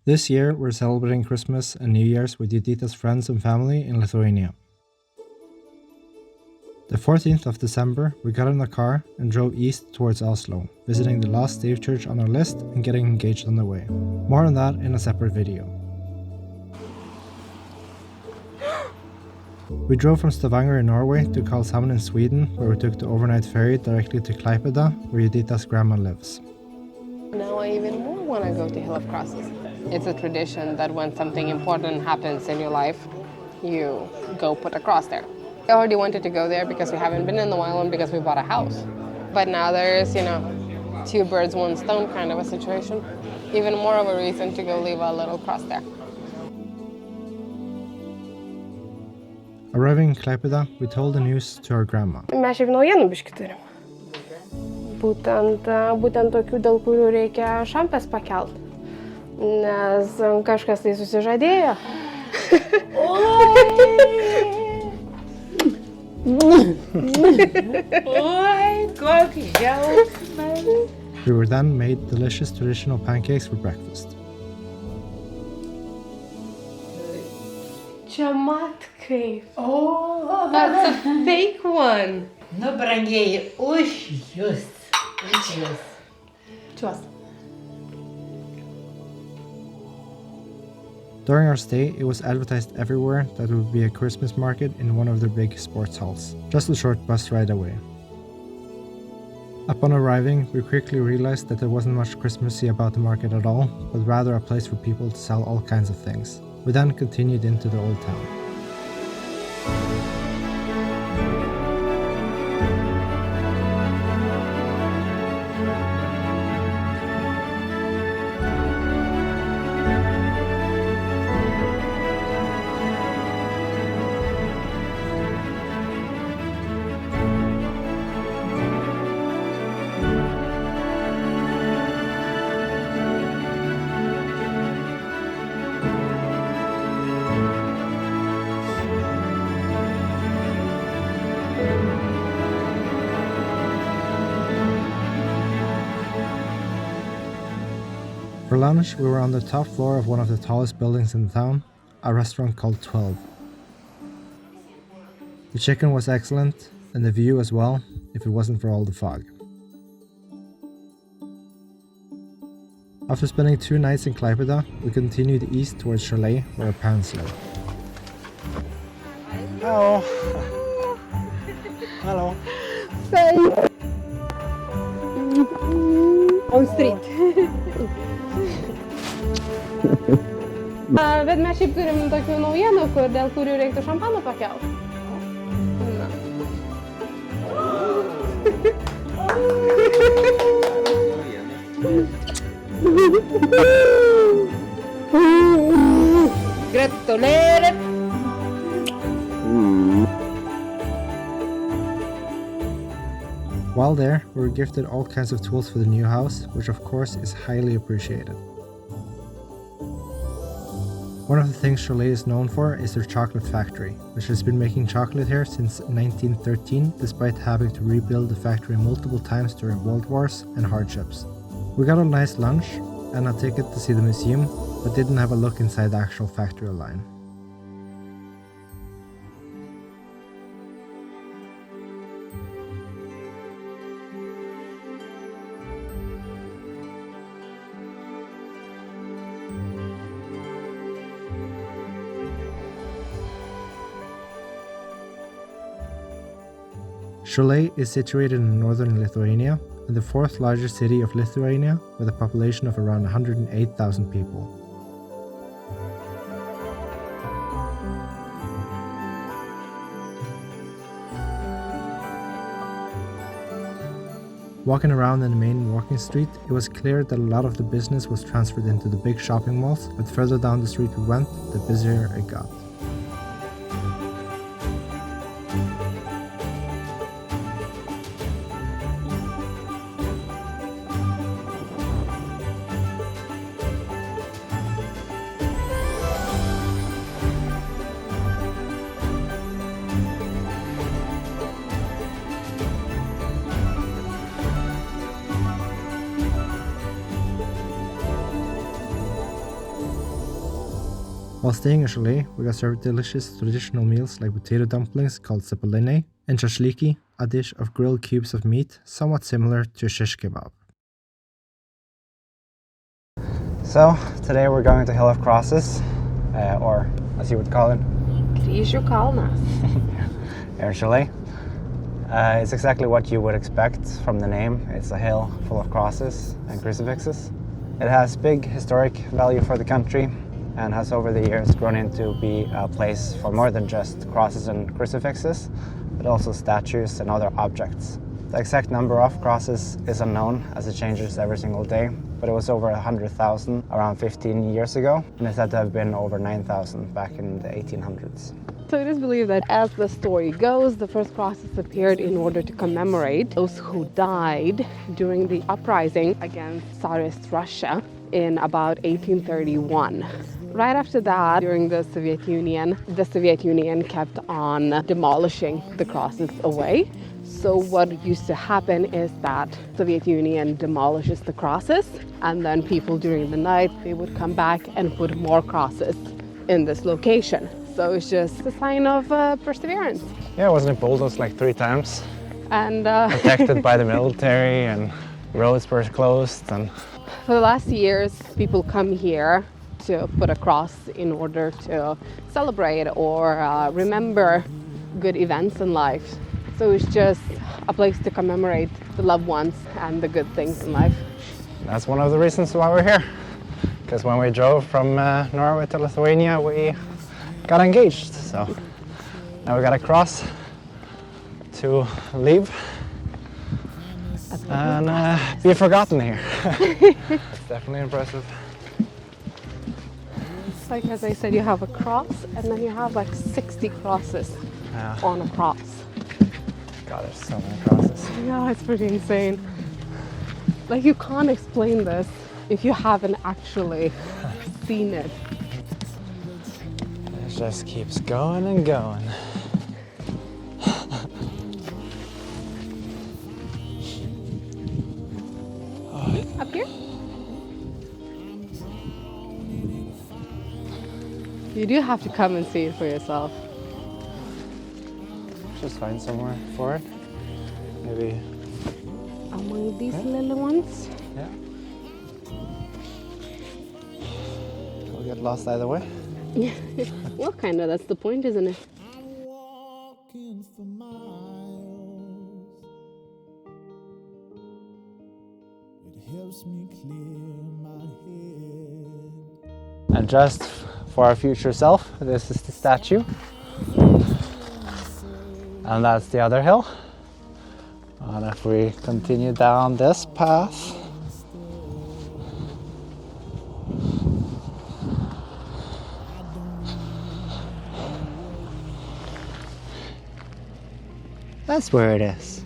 This year, we're celebrating Christmas and New Year's with Juditas friends and family in Lithuania. The 14th of December, we got in the car and drove east towards Oslo, visiting the last stave church on our list and getting engaged on the way. More on that in a separate video. We drove from Stavanger in Norway to Karlshamn in Sweden, where we took the overnight ferry directly to Klaipėda, where Juditas' grandma lives. Now I even more want to go to Hill of Crosses. It's a tradition that when something important happens in your life, you go put a cross there. I already wanted to go there because we haven't been in the while and because we bought a house. But now there's, two birds, one stone kind of a situation. Even more of a reason to go leave a little cross there. Arriving in Klaipėda, we told the news to our grandma. Mes šiaip naujienų biškį turim. Būtent tokių, dėl kurių reikia šampės pakelt. Nes kažkas tai susižadėjo. We were then made delicious traditional pancakes for breakfast. Čia mat kaip. Oh, that's a fake one. Nu, brangieji, už jūs. Už jūs. Čiuos. During our stay, it was advertised everywhere that there would be a Christmas market in one of their big sports halls, just a short bus ride away. Upon arriving, we quickly realized that there wasn't much Christmassy about the market at all, but rather a place for people to sell all kinds of things. We then continued into the old town. For lunch, we were on the top floor of one of the tallest buildings in the town, a restaurant called 12. The chicken was excellent, and the view as well, if it wasn't for all the fog. After spending 2 nights in Klaipėda, we continued east towards Šiauliai, where our parents live. Hello. Hello. On street. Bet mes šiaip turim tokių naujienų, dėl kurių reiktų šampaną pakelt. Gratulere! While there, we were gifted all kinds of tools for the new house, which of course is highly appreciated. One of the things Šiauliai is known for is their chocolate factory, which has been making chocolate here since 1913, despite having to rebuild the factory multiple times during world wars and hardships. We got a nice lunch and a ticket to see the museum, but didn't have a look inside the actual factory line. Šiauliai is situated in northern Lithuania and the 4th largest city of Lithuania with a population of around 108,000 people. Walking around in the main walking street, it was clear that a lot of the business was transferred into the big shopping malls, but further down the street we went, the busier it got. While staying in Šiauliai, we got served delicious traditional meals like potato dumplings called cepelinai and shashliki, a dish of grilled cubes of meat somewhat similar to a shish kebab. So, today we're going to Hill of Crosses, or as you would call it, Kryžių kalnas. here in Šiauliai. It's exactly what you would expect from the name. It's a hill full of crosses and crucifixes. It has big historic value for the country and has over the years grown into be a place for more than just crosses and crucifixes, but also statues and other objects. The exact number of crosses is unknown as it changes every single day, but it was over 100,000 around 15 years ago, and it's said to have been over 9,000 back in the 1800s. So it is believed that as the story goes, the first crosses appeared in order to commemorate those who died during the uprising against Tsarist Russia in about 1831. Right after that, during the Soviet Union kept on demolishing the crosses away. So what used to happen is that Soviet Union demolishes the crosses, and then people during the night, they would come back and put more crosses in this location. So it's just a sign of perseverance. Yeah, wasn't it bulldozed like 3 times? And Protected by the military, and roads were closed. And for the last years, people come here to put a cross in order to celebrate or remember good events in life. So it's just a place to commemorate the loved ones and the good things in life. that's one of the reasons why we're here. Because when we drove from Norway to Lithuania, we got engaged. So now we got a cross to leave and be forgotten here. It's definitely impressive. It's like, as I said, you have a cross and then you have like 60 crosses on a cross. God, there's so many crosses. Yeah, it's pretty insane. Like, you can't explain this if you haven't actually seen it. It just keeps going and going. Up here? You do have to come and see it for yourself. Just find somewhere for it. Maybe. Among these little ones. Yeah. We'll get lost either way. Well, kind of. That's the point, isn't it? Walking for miles. It helps me clear my head. And just for our future self, this is the statue. And that's the other hill. And if we continue down this path, that's where it is.